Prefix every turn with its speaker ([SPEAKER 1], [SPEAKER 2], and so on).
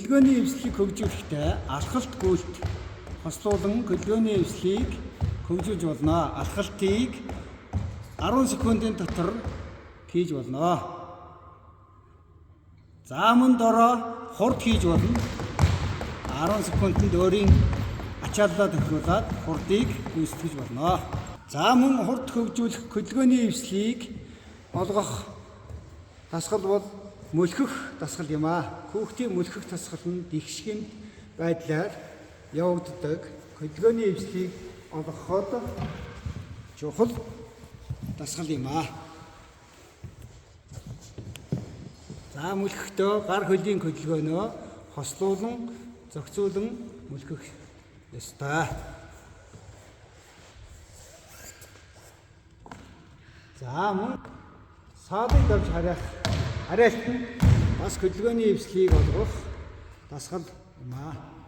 [SPEAKER 1] Хөдөлгөөний эвслийг хөгжүүлэхдээ алхалт гүйлт хослуулан хөдөлгөөний эвслийг хөгжүүлж болно. Алхалтыг 10 секундын дотор хийж болно. Зааман дороо хурд хийж болно. 10 секундэд өөрийн ачааллаа тохируулаад хурдыг гүйцэтгэж болно. Зааман хурд хөгжүүлэх хөдөлгөөний эвслийг олгох дасгал бол мөлхөх дасгал юм аа. Хүүхдийн мөлхөх дасгал нь дэгшгэнд байдлаар явагддаг. Хөдөлгөөний эвслийг олгоход чухал дасгал юм аа. За мөлхөхдөө гар хөлийн хөдөлгөөнөө хослуулан зохицуулан мөлхөх ёстой. За мөн саадыг давж хараалт нь бас хөдөлгөөний эвслийг олгох дасгал юм аа.